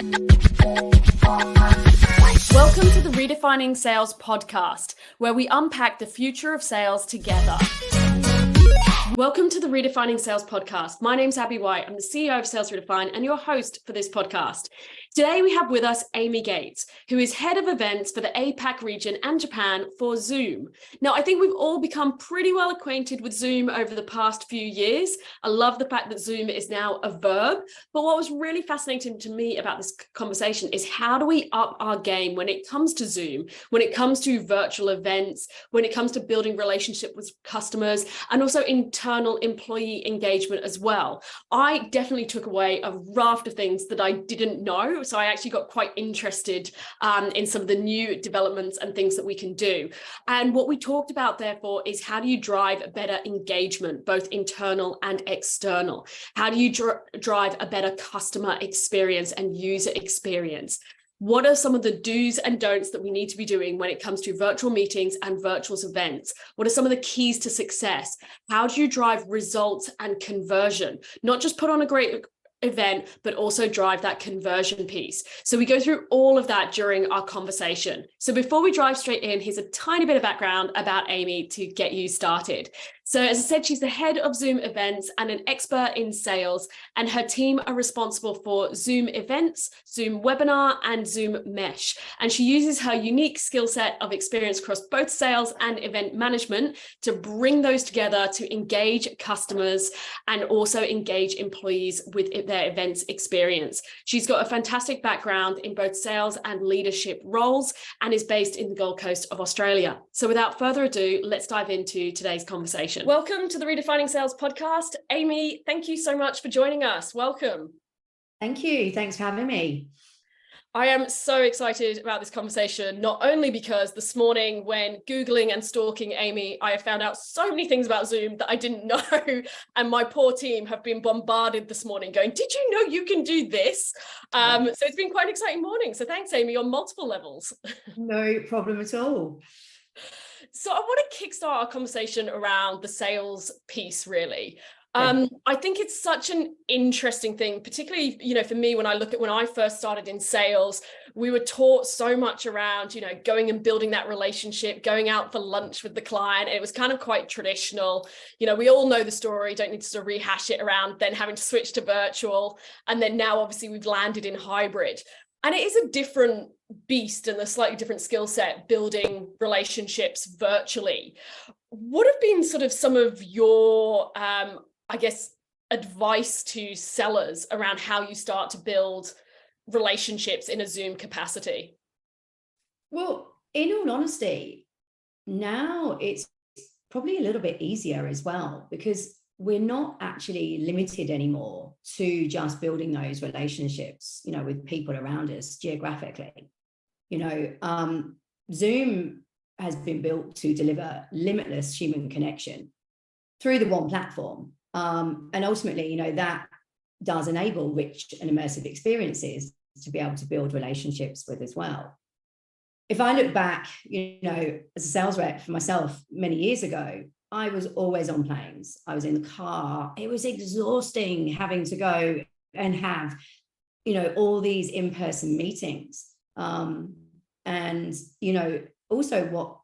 Welcome to the Redefining Sales podcast, where we unpack the future of sales together. Welcome to the Redefining Sales podcast. My name's Abby White. I'm the CEO of Sales Redefine and your host for this podcast. Today we have with us Amy Gates, who is head of events for the APAC region and Japan for Zoom. Now, I think we've all become pretty well acquainted with Zoom over the past few years. I love the fact that Zoom is now a verb. But what was really fascinating to me about this conversation is how do we up our game when it comes to Zoom, when it comes to virtual events, when it comes to building relationship with customers, and also internal employee engagement as well. I definitely took away a raft of things that I didn't know. So I actually got quite interested in some of the new developments and things that we can do. And what we talked about, therefore, is how do you drive better engagement, both internal and external? How do you drive a better customer experience and user experience? What are some of the do's and don'ts that we need to be doing when it comes to virtual meetings and virtual events? What are some of the keys to success? How do you drive results and conversion? Not just put on a great event, but also drive that conversion piece. So we go through all of that during our conversation. So before we dive straight in, here's a tiny bit of background about Amy to get you started. So as I said, she's the head of Zoom events and an expert in sales, and her team are responsible for Zoom events, Zoom webinar, and Zoom mesh. And she uses her unique skill set of experience across both sales and event management to bring those together to engage customers and also engage employees with their events experience. She's got a fantastic background in both sales and leadership roles and is based in the Gold Coast of Australia. So without further ado, let's dive into today's conversation. Welcome to the Redefining Sales podcast. Amy, thank you so much for joining us. Welcome. Thank you. Thanks for having me. I am so excited about this conversation, not only because this morning when Googling and stalking Amy, I have found out so many things about Zoom that I didn't know. And my poor team have been bombarded this morning going, did you know you can do this? So it's been quite an exciting morning. So thanks, Amy, on multiple levels. No problem at all. So I want to kickstart our conversation around the sales piece, really. I think it's such an interesting thing, particularly, for me, when I look at when I first started in sales, we were taught so much around, going and building that relationship, going out for lunch with the client. And it was kind of quite traditional. We all know the story, don't need to sort of rehash it around then having to switch to virtual. And then now, obviously, we've landed in hybrid. And it is a different beast and a slightly different skill set, building relationships virtually. What have been sort of some of your, advice to sellers around how you start to build relationships in a Zoom capacity? Well, in all honesty, now it's probably a little bit easier as well, because we're not actually limited anymore to just building those relationships, with people around us geographically. Zoom has been built to deliver limitless human connection through the one platform. And ultimately, that does enable rich and immersive experiences to be able to build relationships with as well. If I look back, as a sales rep for myself many years ago, I was always on planes. I was in the car. It was exhausting having to go and have, all these in-person meetings. Also what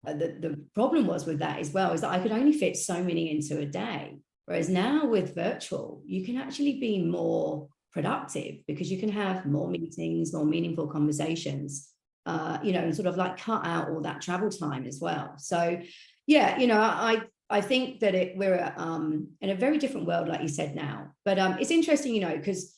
the problem was with that as well is that I could only fit so many into a day. Whereas now with virtual, you can actually be more productive because you can have more meetings, more meaningful conversations, and sort of like cut out all that travel time as well. So yeah, I think that we're in a very different world, like you said now. But it's interesting, because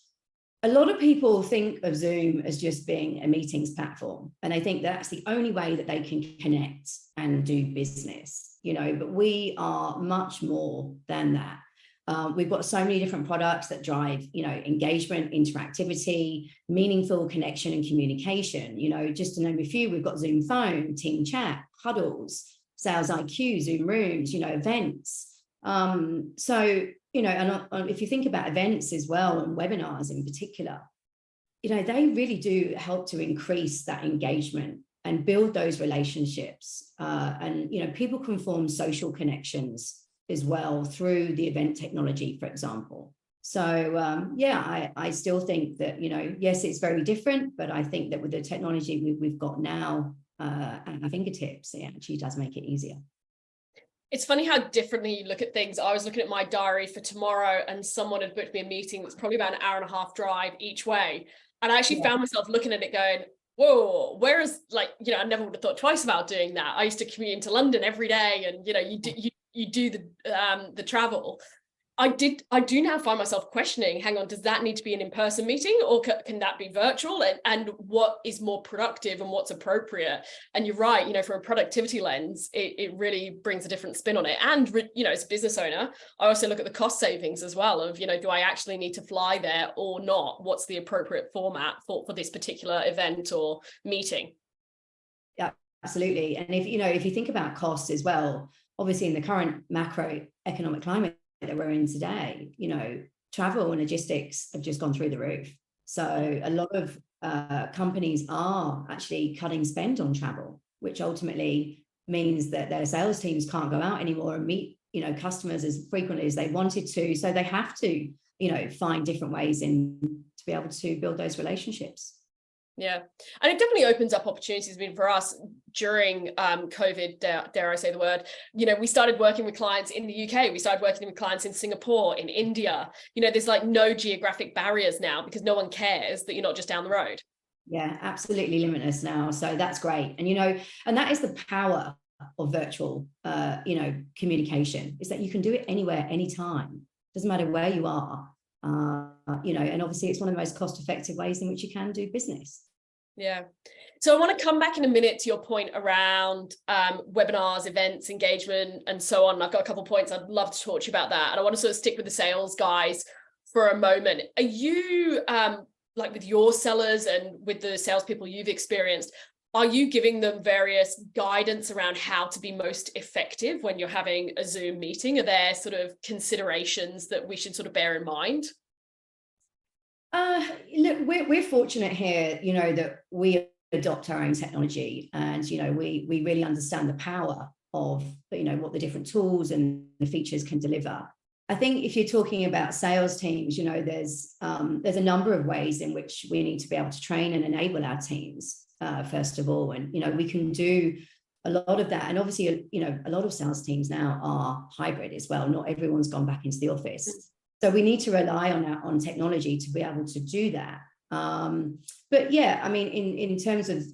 a lot of people think of Zoom as just being a meetings platform, and I think that's the only way that they can connect and do business, but we are much more than that. We've got so many different products that drive, engagement, interactivity, meaningful connection and communication. Just to name a few, we've got Zoom Phone, Team Chat, Huddles, Sales IQ, Zoom Rooms, events. And if you think about events as well and webinars in particular, they really do help to increase that engagement and build those relationships. And people can form social connections as well through the event technology, for example. So yeah, I still think that, yes, it's very different, but I think that with the technology we've got now at our fingertips, it actually does make it easier. It's funny how differently you look at things. I was looking at my diary for tomorrow and someone had booked me a meeting that's probably about an hour and a half drive each way. And I actually found myself looking at it going, whoa, whereas I never would have thought twice about doing that. I used to commute into London every day and, you do the travel. I do now find myself questioning, hang on, does that need to be an in-person meeting or can that be virtual? And what is more productive and what's appropriate? And you're right, from a productivity lens, it really brings a different spin on it. And, as a business owner, I also look at the cost savings as well of, do I actually need to fly there or not? What's the appropriate format for this particular event or meeting? Yeah, absolutely. And if you think about costs as well, obviously in the current macroeconomic climate that we're in today, travel and logistics have just gone through the roof. So a lot of companies are actually cutting spend on travel, which ultimately means that their sales teams can't go out anymore and meet, customers as frequently as they wanted to. So they have to, find different ways to be able to build those relationships. Yeah. And it definitely opens up opportunities. I mean, for us during COVID, dare I say the word, we started working with clients in the UK. We started working with clients in Singapore, in India. There's no geographic barriers now because no one cares that you're not just down the road. Yeah, absolutely limitless now. So that's great. And, and that is the power of virtual, communication, is that you can do it anywhere, anytime. Doesn't matter where you are. And obviously it's one of the most cost-effective ways in which you can do business. Yeah. So I want to come back in a minute to your point around webinars, events, engagement, and so on. I've got a couple of points I'd love to talk to you about that. And I want to sort of stick with the sales guys for a moment. Are you, with your sellers and with the salespeople you've experienced, are you giving them various guidance around how to be most effective when you're having a Zoom meeting? Are there sort of considerations that we should sort of bear in mind? Look, we're fortunate here, that we adopt our own technology and, we really understand the power of, what the different tools and the features can deliver. I think if you're talking about sales teams, there's a number of ways in which we need to be able to train and enable our teams, first of all. And, we can do a lot of that. And obviously, a lot of sales teams now are hybrid as well. Not everyone's gone back into the office. So we need to rely on technology to be able to do that. But yeah, I mean, in terms of,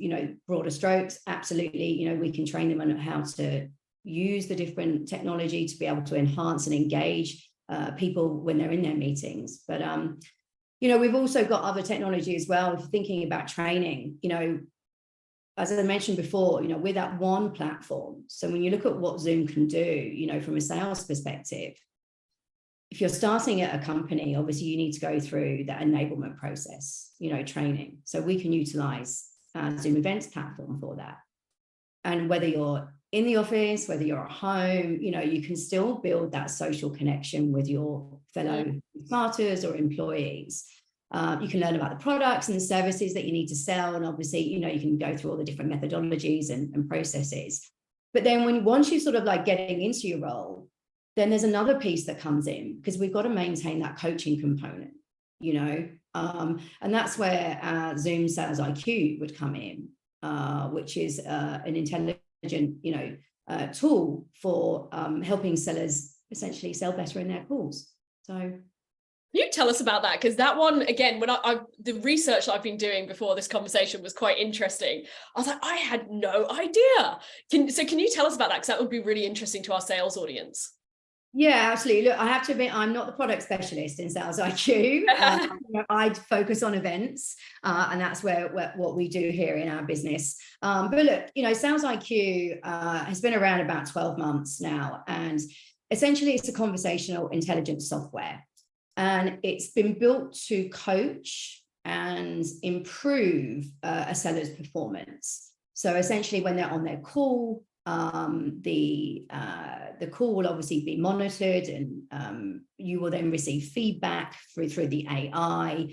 broader strokes, absolutely, we can train them on how to use the different technology to be able to enhance and engage people when they're in their meetings. But, we've also got other technology as well. Thinking about training, as I mentioned before, we're that one platform. So when you look at what Zoom can do, from a sales perspective, if you're starting at a company, obviously you need to go through that enablement process, training. So we can utilize our Zoom events platform for that. And whether you're in the office, whether you're at home, you can still build that social connection with your fellow starters or employees. You can learn about the products and the services that you need to sell. And obviously, you can go through all the different methodologies and processes. But then once you sort of getting into your role, then there's another piece that comes in because we've got to maintain that coaching component, and that's where Zoom Sales IQ would come in, which is an intelligent, tool for helping sellers essentially sell better in their calls. So can you tell us about that? Because that one, again, when the research I've been doing before this conversation was quite interesting. I was like, I had no idea. Can you tell us about that? Because that would be really interesting to our sales audience. Yeah, absolutely. Look, I have to admit, I'm not the product specialist in Sales IQ. I focus on events, and that's what we do here in our business. But look, Sales IQ has been around about 12 months now, and essentially it's a conversational intelligence software, and it's been built to coach and improve a seller's performance. So essentially, when they're on their call, the call will obviously be monitored, and you will then receive feedback through the AI,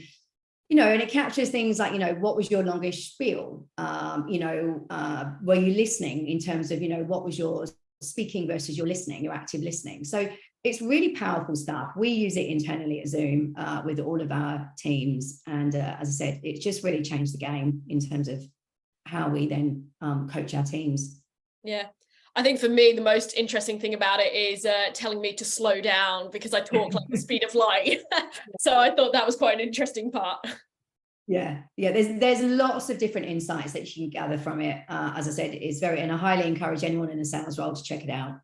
and it captures things like, what was your longest spiel? Were you listening in terms of, what was your speaking versus your listening, your active listening? So it's really powerful stuff. We use it internally at Zoom with all of our teams. And as I said, it's just really changed the game in terms of how we then coach our teams. Yeah. I think for me, the most interesting thing about it is telling me to slow down because I talk like the speed of light. So I thought that was quite an interesting part. Yeah. There's lots of different insights that you can gather from it. As I said, it's very, and I highly encourage anyone in a sales role to check it out.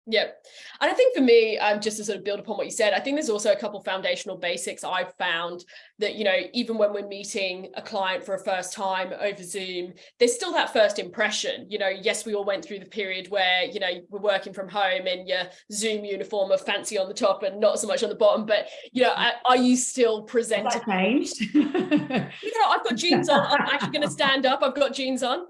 Yep. And I think for me, just to sort of build upon what you said, I think there's also a couple foundational basics I've found that, you know, even when we're meeting a client for a first time over Zoom, there's still that first impression. You know, yes, we all went through the period where, you know, we're working from home in your Zoom uniform of fancy on the top and not so much on the bottom, but, you know, are you still presentable? That changed. You know, I've got jeans on. I'm actually going to stand up. I've got jeans on.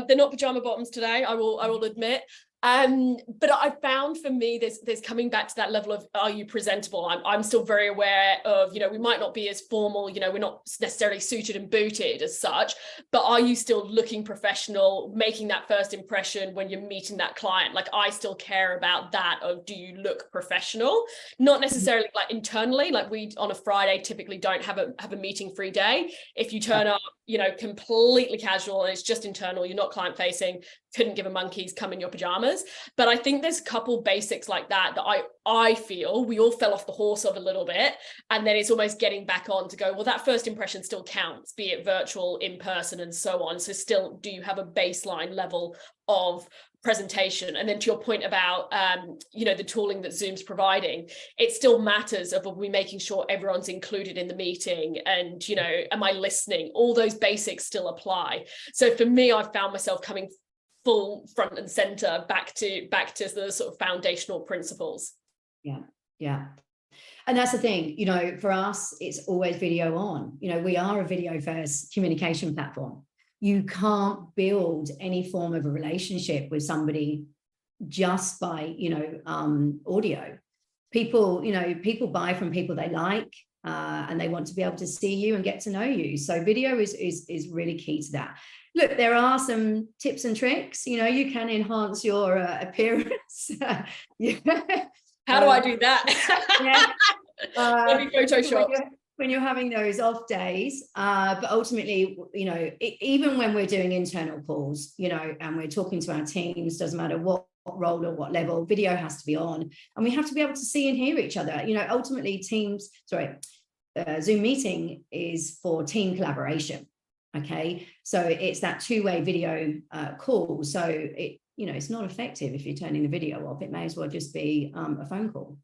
They're not pajama bottoms today, I will admit. But I found for me, there's coming back to that level of, are you presentable? I'm still very aware of, you know, we might not be as formal, you know, we're not necessarily suited and booted as such, but are you still looking professional, making that first impression when you're meeting that client? Like, I still care about that of, do you look professional? Not necessarily like internally, like we on a Friday typically don't have a meeting free day. If you turn up, you know, completely casual and it's just internal, you're not client facing, couldn't give a monkey's, come in your pajamas. But I think there's a couple basics like that I feel we all fell off the horse of a little bit. And then it's almost getting back on to go, well, that first impression still counts, be it virtual, in person, and so on. So still, do you have a baseline level of presentation? And then to your point about you know, the tooling that Zoom's providing, it still matters of, are we making sure everyone's included in the meeting, and, you know, am I listening? All those basics still apply. So for me, I've found myself coming full front and center back to the sort of foundational principles. Yeah. And that's the thing, you know, for us, it's always video on. You know, we are a video first communication platform. You can't build any form of a relationship with somebody just by, you know, audio. People buy from people they like, and they want to be able to see you and get to know you. So video is really key to that. Look, there are some tips and tricks. You know, you can enhance your appearance. Yeah. How do I do that? Yeah. Maybe Photoshop. When you're having those off days, but ultimately, you know, even when we're doing internal calls, you know, and we're talking to our teams, doesn't matter what role or what level, video has to be on, and we have to be able to see and hear each other. You know, ultimately, Zoom meeting is for team collaboration. Okay, so it's that two-way video call. So it, you know, it's not effective if you're turning the video off. It may as well just be a phone call.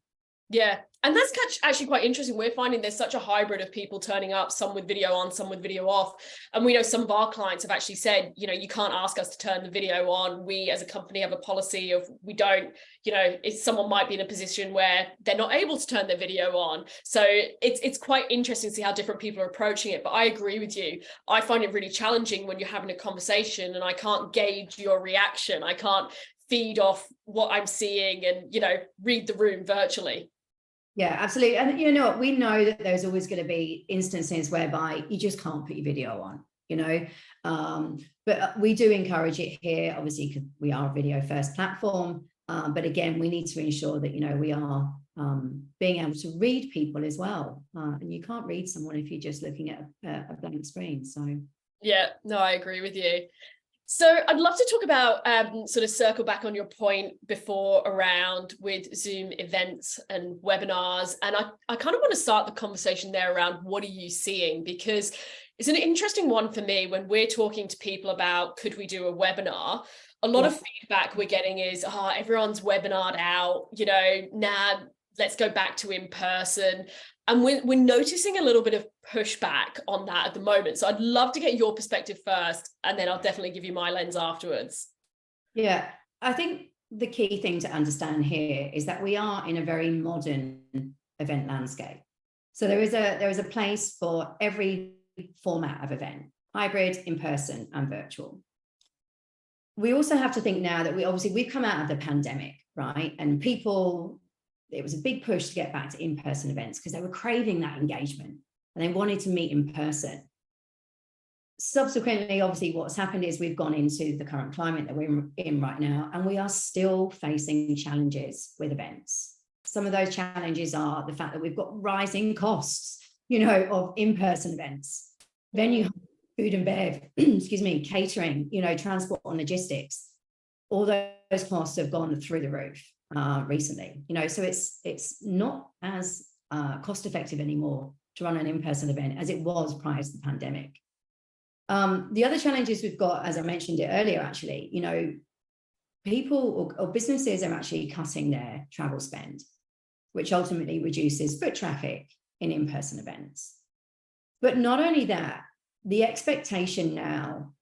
Yeah. And that's actually quite interesting. We're finding there's such a hybrid of people turning up, some with video on, some with video off. And we know some of our clients have actually said, you know, you can't ask us to turn the video on. We as a company have a policy of, we don't, you know, someone might be in a position where they're not able to turn their video on. So it's quite interesting to see how different people are approaching it. But I agree with you. I find it really challenging when you're having a conversation and I can't gauge your reaction. I can't feed off what I'm seeing and, you know, read the room virtually. Yeah, absolutely. And you know what, we know that there's always going to be instances whereby you just can't put your video on, you know, but we do encourage it here, obviously, because we are a video first platform. But again, we need to ensure that, you know, we are being able to read people as well. And you can't read someone if you're just looking at a blank screen. So yeah, no, I agree with you. So I'd love to talk about sort of circle back on your point before around with Zoom events and webinars. And I kind of want to start the conversation there around, what are you seeing? Because it's an interesting one for me when we're talking to people about, could we do a webinar? A lot of feedback we're getting is, everyone's webinared out, you know, let's go back to in person. And we're noticing a little bit of pushback on that at the moment. So I'd love to get your perspective first, and then I'll definitely give you my lens afterwards. Yeah, I think the key thing to understand here is that we are in a very modern event landscape. So there is a place for every format of event, hybrid, in person, and virtual. We also have to think now that we've come out of the pandemic, right? And it was a big push to get back to in-person events because they were craving that engagement and they wanted to meet in person. subsequently, obviously, what's happened is we've gone into the current climate that we're in right now, and we are still facing challenges with events. Some of those challenges are the fact that we've got rising costs, of in-person events, venue, food and bev, catering, transport and logistics. All those costs have gone through the roof recently, so it's not as cost effective anymore to run an in-person event as it was prior to the pandemic. The other challenges we've got, as I mentioned it earlier, actually, people or businesses are actually cutting their travel spend, which ultimately reduces foot traffic in in-person events. But not only that, the expectation now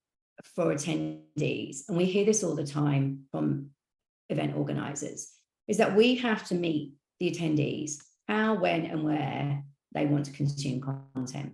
for attendees, and we hear this all the time from event organizers, is that we have to meet the attendees how, when, and where they want to consume content.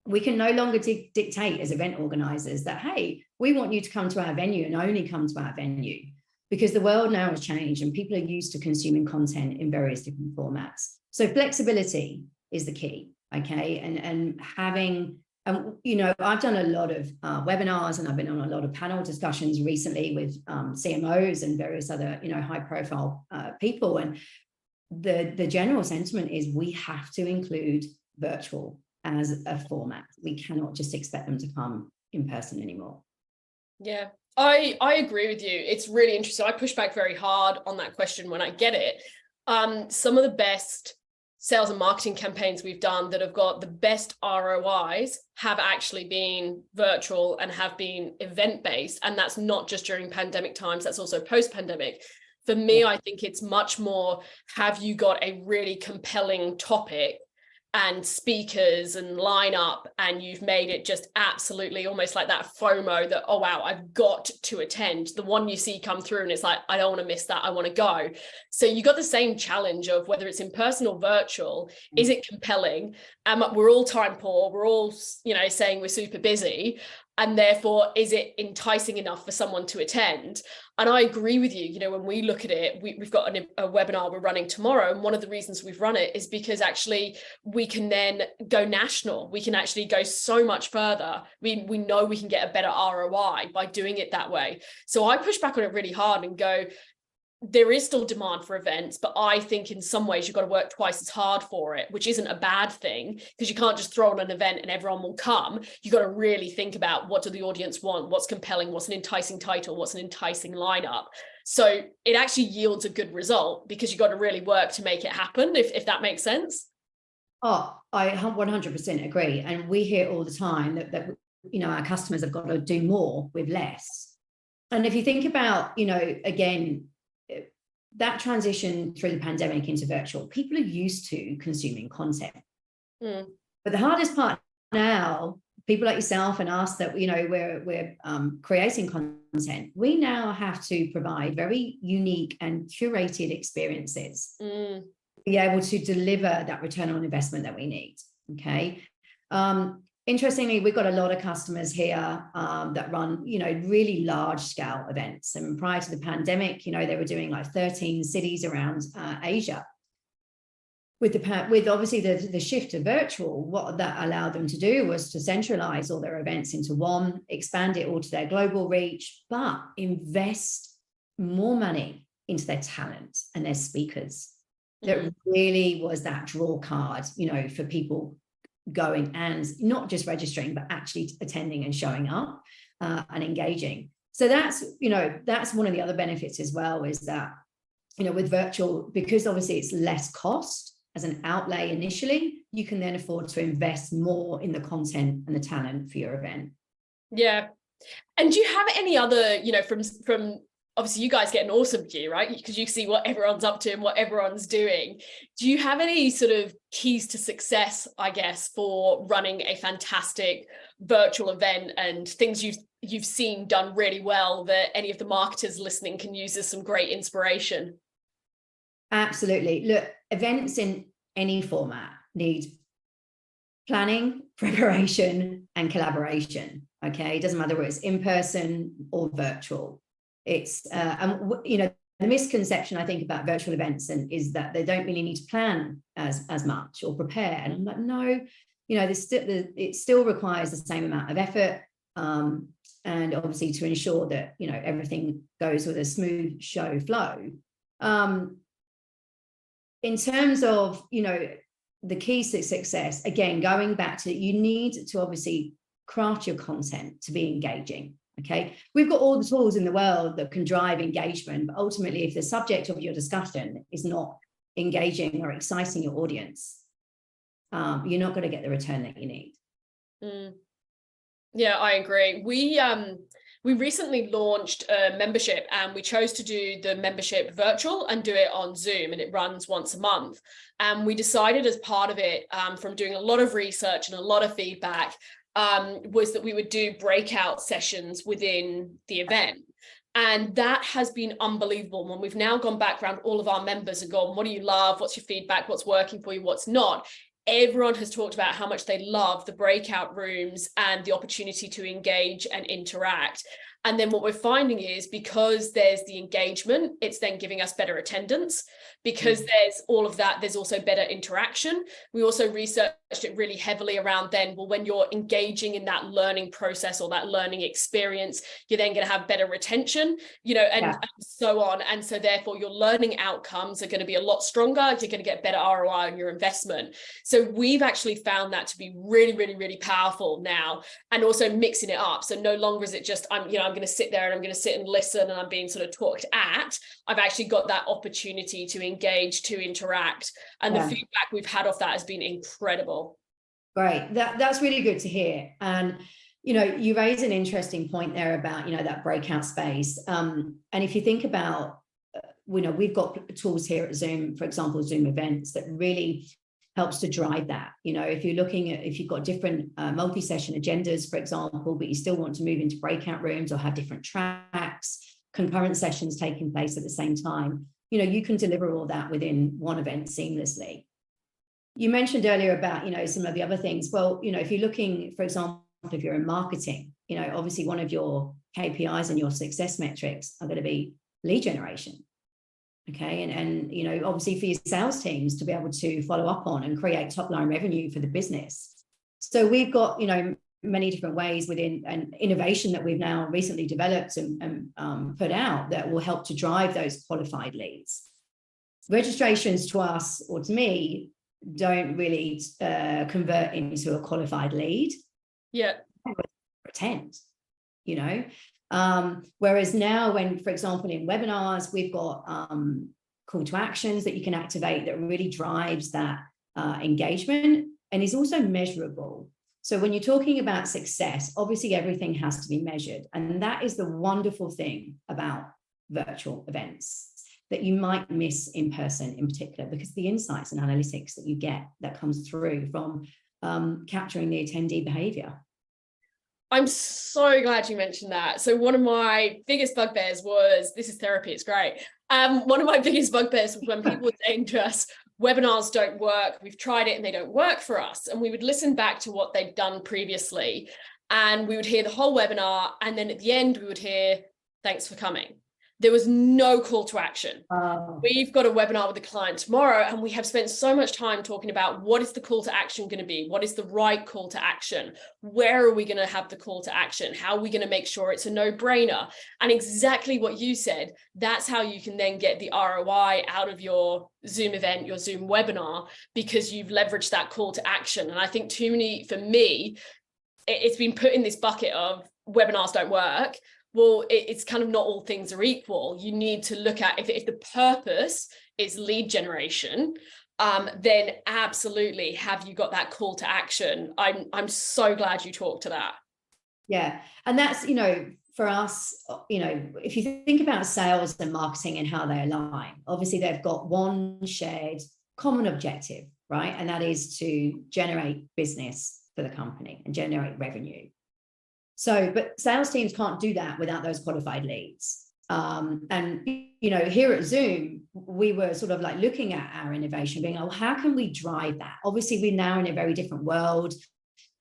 We can no longer dictate as event organizers that, hey, we want you to come to our venue and only come to our venue, because the world now has changed and people are used to consuming content in various different formats. So flexibility is the key, okay? And having, I've done a lot of webinars, and I've been on a lot of panel discussions recently with CMOs and various other, high profile people. And the general sentiment is we have to include virtual as a format. We cannot just expect them to come in person anymore. Yeah, I agree with you. It's really interesting. I push back very hard on that question when I get it. Some of the best sales and marketing campaigns we've done that have got the best ROIs have actually been virtual and have been event-based. And that's not just during pandemic times, that's also post-pandemic. For me, I think it's much more, have you got a really compelling topic and speakers and lineup, and you've made it just absolutely almost like that FOMO that, oh wow, I've got to attend, the one you see come through and it's like, I don't want to miss that, I want to go. So you got the same challenge of whether it's in person or virtual, is it compelling? We're all time poor, we're all saying we're super busy, and therefore is it enticing enough for someone to attend? And I agree with you. When we look at it, we've got a webinar we're running tomorrow. And one of the reasons we've run it is because actually we can then go national. We can actually go so much further. We know we can get a better ROI by doing it that way. So I push back on it really hard and go, there is still demand for events, but I think in some ways you've got to work twice as hard for it, which isn't a bad thing, because you can't just throw on an event and everyone will come. You've got to really think about, what do the audience want? What's compelling? What's an enticing title? What's an enticing lineup? So it actually yields a good result, because you've got to really work to make it happen, if that makes sense. Oh, I 100% agree. And we hear all the time that our customers have got to do more with less. And if you think about, again, that transition through the pandemic into virtual, people are used to consuming content. But the hardest part now, people like yourself and us that, we're creating content, we now have to provide very unique and curated experiences, be able to deliver that return on investment that we need. Okay. Interestingly, we've got a lot of customers here that run, really large scale events. And prior to the pandemic, they were doing like 13 cities around Asia. With obviously the shift to virtual, what that allowed them to do was to centralize all their events into one, expand it all to their global reach, but invest more money into their talent and their speakers. That really was that draw card, for people going and not just registering, but actually attending and showing up and engaging. So that's one of the other benefits as well, is that, with virtual, because obviously it's less cost as an outlay initially, you can then afford to invest more in the content and the talent for your event. Yeah. And do you have any other, from obviously you guys get an awesome view, right? Because you see what everyone's up to and what everyone's doing. Do you have any sort of keys to success, I guess, for running a fantastic virtual event, and things you've seen done really well that any of the marketers listening can use as some great inspiration? Absolutely. Look, events in any format need planning, preparation, and collaboration. Okay. It doesn't matter whether it's in person or virtual. It's, the misconception I think about virtual events is that they don't really need to plan as much or prepare. And I'm like, no, it still requires the same amount of effort. and obviously to ensure that, you know, everything goes with a smooth show flow. In terms of, you know, the keys to success, again, going back to, you need to obviously craft your content to be engaging. Okay, we've got all the tools in the world that can drive engagement, but ultimately, if the subject of your discussion is not engaging or exciting your audience, you're not going to get the return that you need. Yeah, I agree. We recently launched a membership, and we chose to do the membership virtual and do it on Zoom, and it runs once a month. And we decided as part of it, from doing a lot of research and a lot of feedback, was that we would do breakout sessions within the event. And that has been unbelievable. When we've now gone back around all of our members and gone, what do you love? What's your feedback? What's working for you? What's not? Everyone has talked about how much they love the breakout rooms and the opportunity to engage and interact. And then what we're finding is, because there's the engagement, it's then giving us better attendance. Because there's all of that, there's also better interaction. We also researched it really heavily around then, well, when you're engaging in that learning process or that learning experience, you're then going to have better retention, you know, and so on. And so therefore your learning outcomes are going to be a lot stronger. You're going to get better ROI on your investment. So we've actually found that to be really, really, really powerful now, and also mixing it up. So no longer is it just, I'm going to sit there and I'm going to sit and listen and I'm being sort of talked at. I've actually got that opportunity to engage, to interact. And the feedback we've had off that has been incredible. Great. That's really good to hear. And, you know, you raise an interesting point there about, you know, that breakout space. And if you think about, you know, we've got tools here at Zoom, for example, Zoom events, that really helps to drive that. You know, if you're looking at, if you've got different multi-session agendas, for example, but you still want to move into breakout rooms or have different tracks, concurrent sessions taking place at the same time, you know, you can deliver all that within one event seamlessly. You mentioned earlier about, you know, some of the other things. Well, you know, if you're looking, for example, if you're in marketing, you know, obviously one of your KPIs and your success metrics are going to be lead generation. Okay. And, you know, obviously for your sales teams to be able to follow up on and create top line revenue for the business. So we've got, you know, many different ways within an innovation that we've now recently developed and put out that will help to drive those qualified leads. Registrations to us, or to me, don't really convert into a qualified lead. Yeah. Pretend, you know. Whereas now, when, for example, in webinars, we've got call to actions that you can activate that really drives that engagement and is also measurable. So when you're talking about success, obviously everything has to be measured. And that is the wonderful thing about virtual events that you might miss in person in particular, because the insights and analytics that you get that comes through from capturing the attendee behavior. I'm so glad you mentioned that. So one of my biggest bugbears was, this is therapy, it's great. One of my biggest bugbears was when people were saying to us, webinars don't work, we've tried it and they don't work for us. And we would listen back to what they'd done previously, and we would hear the whole webinar, and then at the end we would hear, thanks for coming. There was no call to action. We've got a webinar with a client tomorrow, and we have spent so much time talking about what is the call to action going to be? What is the right call to action? Where are we going to have the call to action? How are we going to make sure it's a no-brainer? And exactly what you said, that's how you can then get the ROI out of your Zoom event, your Zoom webinar, because you've leveraged that call to action. And I think too many, for me, it's been put in this bucket of webinars don't work. Well, it's kind of not all things are equal. You need to look at if the purpose is lead generation, then absolutely have you got that call to action. I'm so glad you talked to that. Yeah. And that's, you know, for us, you know, if you think about sales and marketing and how they align, obviously they've got one shared common objective, right? And that is to generate business for the company and generate revenue. So, but sales teams can't do that without those qualified leads. And, you know, here at Zoom, we were sort of like looking at our innovation, being, oh, how can we drive that? Obviously, we're now in a very different world.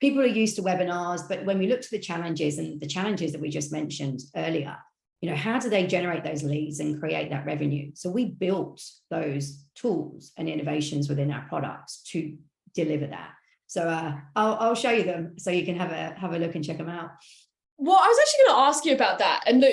People are used to webinars, but when we look to the challenges that we just mentioned earlier, you know, how do they generate those leads and create that revenue? So we built those tools and innovations within our products to deliver that. So I'll show you them so you can have a look and check them out. Well, I was actually going to ask you about that. And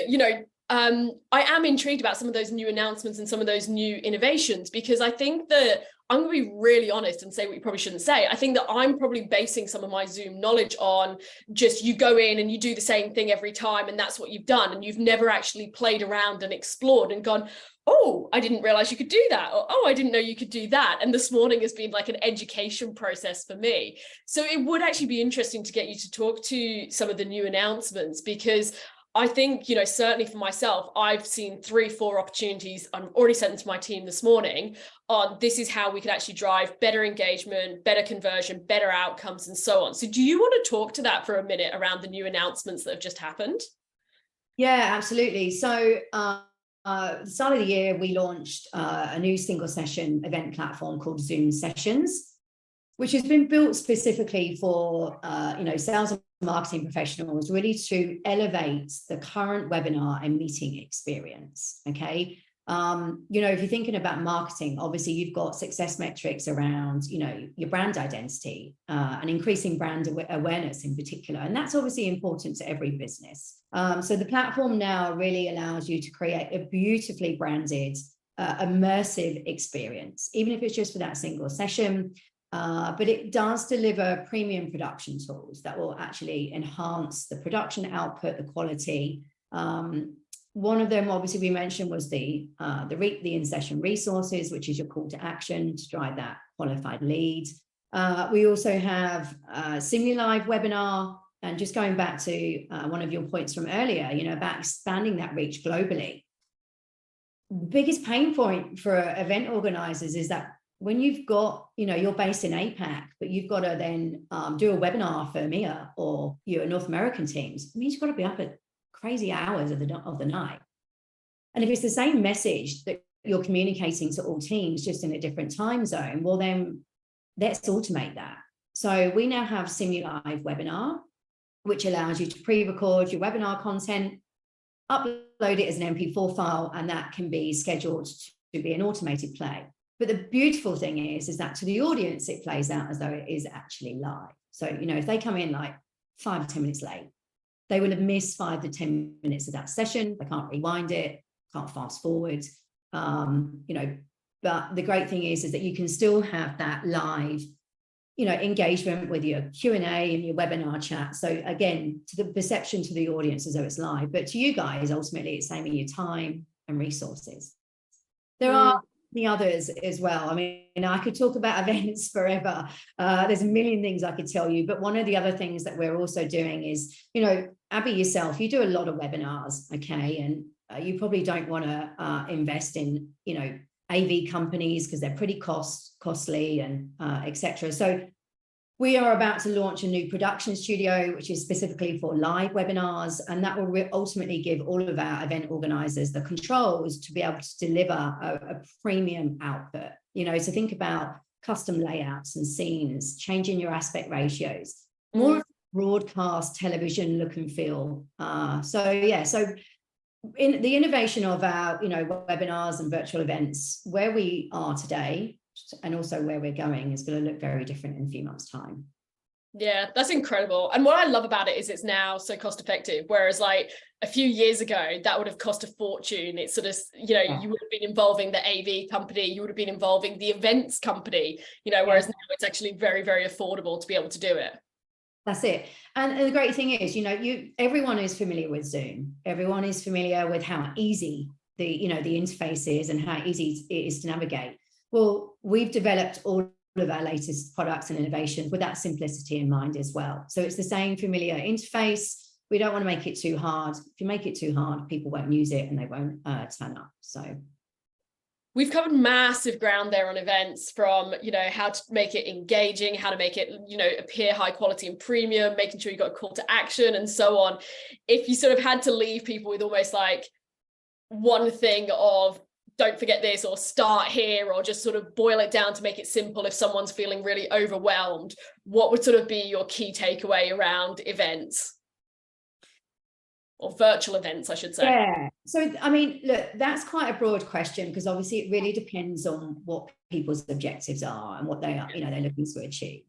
I am intrigued about some of those new announcements and some of those new innovations, because I think that I'm going to be really honest and say what you probably shouldn't say. I think that I'm probably basing some of my Zoom knowledge on just you go in and you do the same thing every time, and that's what you've done. And you've never actually played around and explored and gone, oh, I didn't realize you could do that. Or, oh, I didn't know you could do that. And this morning has been like an education process for me. So it would actually be interesting to get you to talk to some of the new announcements, because I think, certainly for myself, I've seen 3-4 opportunities. I've already sent them to my team this morning on this is how we can actually drive better engagement, better conversion, better outcomes, and so on. So do you want to talk to that for a minute around the new announcements that have just happened? Yeah, absolutely. So the start of the year, we launched a new single session event platform called Zoom Sessions, which has been built specifically for sales and marketing professionals, really to elevate the current webinar and meeting experience. Okay. If you're thinking about marketing, obviously you've got success metrics around, your brand identity and increasing brand awareness in particular. And that's obviously important to every business. So the platform now really allows you to create a beautifully branded, immersive experience, even if it's just for that single session. But it does deliver premium production tools that will actually enhance the production output, the quality. One of them, obviously, we mentioned was the in-session resources, which is your call to action to drive that qualified lead. We also have Simulive webinar, and just going back to one of your points from earlier, about expanding that reach globally. The biggest pain point for event organizers is that when you've got, you're based in APAC, but you've got to then do a webinar for EMEA or your North American teams, it means you've got to be up at crazy hours of the night. And if it's the same message that you're communicating to all teams, just in a different time zone, well, then let's automate that. So we now have Simulive webinar, which allows you to pre-record your webinar content, upload it as an MP4 file, and that can be scheduled to be an automated play. But the beautiful thing is that to the audience, it plays out as though it is actually live. So, if they come in like 5 or 10 minutes late, they will have missed 5 to 10 minutes of that session. They can't rewind it, can't fast forward. But the great thing is that you can still have that live, engagement with your Q&A and your webinar chat. So again, to the perception to the audience as though it's live, but to you guys, ultimately, it's saving you time and resources. There are the others as well. I mean, I could talk about events forever. There's a million things I could tell you, but one of the other things that we're also doing is, Abby, yourself, you do a lot of webinars, okay? And you probably don't want to invest in, AV companies because they're pretty costly and etc. So we are about to launch a new production studio, which is specifically for live webinars, and that will ultimately give all of our event organizers the controls to be able to deliver a premium output. So think about custom layouts and scenes, changing your aspect ratios, more broadcast television look and feel. So in the innovation of our, webinars and virtual events, where we are today and also where we're going is going to look very different in a few months' time. Yeah, that's incredible. And what I love about it is it's now so cost effective, whereas like a few years ago, that would have cost a fortune. It's sort of, you would have been involving the AV company, you would have been involving the events company, whereas now it's actually very, very affordable to be able to do it. That's it. And the great thing is, everyone is familiar with Zoom. Everyone is familiar with how easy the interface is and how easy it is to navigate. Well, we've developed all of our latest products and innovations with that simplicity in mind as well. So it's the same familiar interface. We don't want to make it too hard. If you make it too hard, people won't use it and they won't turn up. So we've covered massive ground there on events, from, how to make it engaging, how to make it, appear high quality and premium, making sure you've got a call to action and so on. If you sort of had to leave people with almost like one thing of don't forget this or start here, or just sort of boil it down to make it simple if someone's feeling really overwhelmed, what would sort of be your key takeaway around events? Or virtual events, I should say. Yeah. So, I mean, look, that's quite a broad question, because obviously it really depends on what people's objectives are and what they are, they're looking to achieve.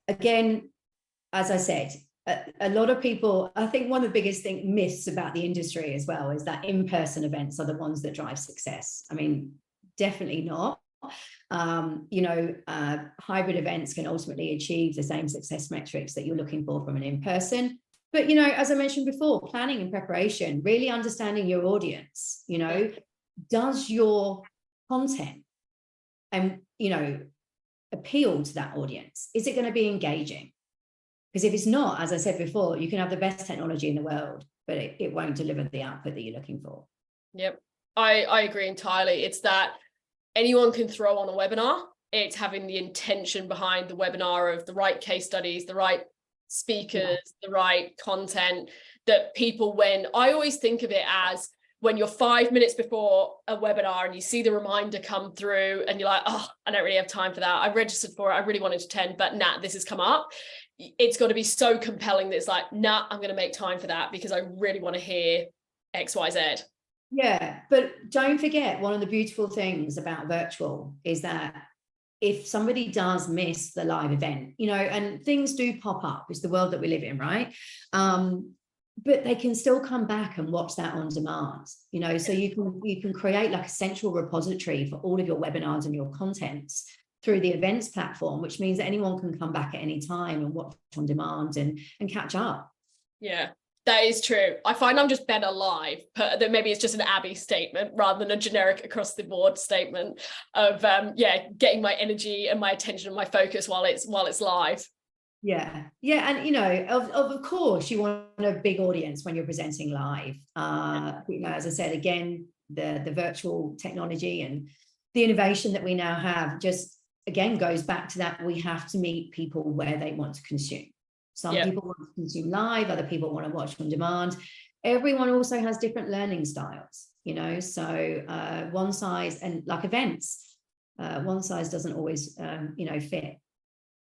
Again, as I said, a lot of people, I think one of the biggest myths about the industry as well is that in-person events are the ones that drive success. I mean, definitely not. Hybrid events can ultimately achieve the same success metrics that you're looking for from an in-person. But, as I mentioned before, planning and preparation, really understanding your audience, does your content and, appeal to that audience? Is it going to be engaging? Because if it's not, as I said before, you can have the best technology in the world, but it won't deliver the output that you're looking for. Yep. I agree entirely. It's that anyone can throw on a webinar. It's having the intention behind the webinar of the right case studies, the right speakers, the right content that people, when I always think of it as when you're 5 minutes before a webinar and you see the reminder come through and you're like, oh, I don't really have time for that. I registered for it. I really wanted to attend, but this has come up. It's got to be so compelling that it's like, I'm going to make time for that because I really want to hear X, Y, Z. Yeah, but don't forget, one of the beautiful things about virtual is that if somebody does miss the live event, and things do pop up, it's the world that we live in, right? But they can still come back and watch that on demand, so you can create like a central repository for all of your webinars and your contents through the events platform, which means that anyone can come back at any time and watch on demand and catch up. Yeah. That is true. I find I'm just better live, but that maybe it's just an Abby statement rather than a generic across the board statement of getting my energy and my attention and my focus while it's live. Yeah. And of course you want a big audience when you're presenting live. As I said, again, the virtual technology and the innovation that we now have just again goes back to that we have to meet people where they want to consume. Some people want to consume live, other people want to watch on demand. Everyone also has different learning styles, so one size, and like events, one size doesn't always, fit.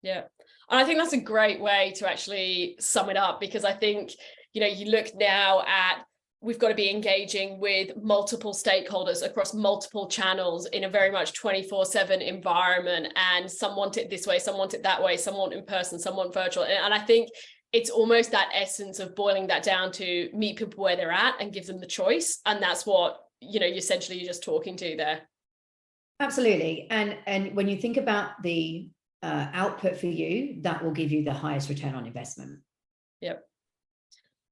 Yeah. And I think that's a great way to actually sum it up, because I think, you look now at, we've got to be engaging with multiple stakeholders across multiple channels in a very much 24/7 environment. And some want it this way, some want it that way, some want in person, some want virtual. And I think it's almost that essence of boiling that down to meet people where they're at and give them the choice. And that's what, essentially you're just talking to there. Absolutely. And when you think about the output for you, that will give you the highest return on investment. Yep.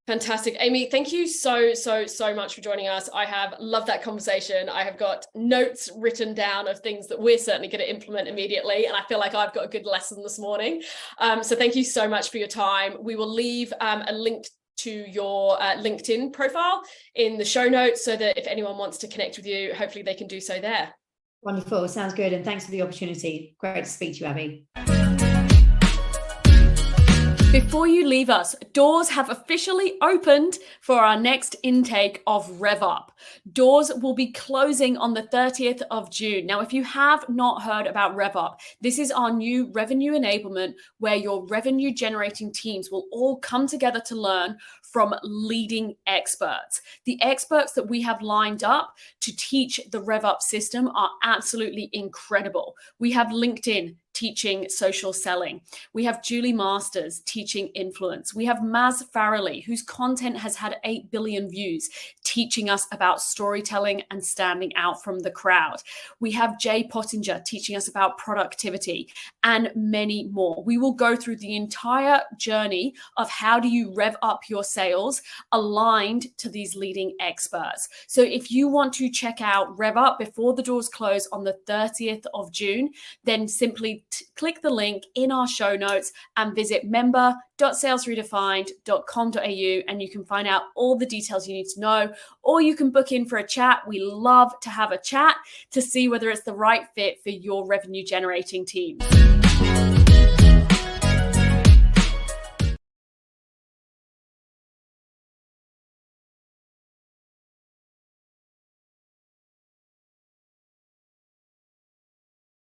Fantastic. Amy, thank you so much for joining us. I have loved that conversation. I have got notes written down of things that we're certainly going to implement immediately. And I feel like I've got a good lesson this morning. So thank you so much for your time. We will leave a link to your LinkedIn profile in the show notes so that if anyone wants to connect with you, hopefully they can do so there. Wonderful. Sounds good. And thanks for the opportunity. Great to speak to you, Abby. Before you leave us, doors have officially opened for our next intake of RevUp. Doors will be closing on the 30th of June. Now, if you have not heard about RevUp, this is our new revenue enablement where your revenue generating teams will all come together to learn from leading experts. The experts that we have lined up to teach the RevUp system are absolutely incredible. We have LinkedIn teaching social selling. We have Julie Masters teaching influence. We have Maz Farrelly, whose content has had 8 billion views, teaching us about storytelling and standing out from the crowd. We have Jay Pottinger teaching us about productivity and many more. We will go through the entire journey of how do you rev up your sales aligned to these leading experts. So if you want to check out Rev Up before the doors close on the 30th of June, then simply click the link in our show notes and visit member.salesredefined.com.au and you can find out all the details you need to know, or you can book in for a chat. We love to have a chat to see whether it's the right fit for your revenue generating team.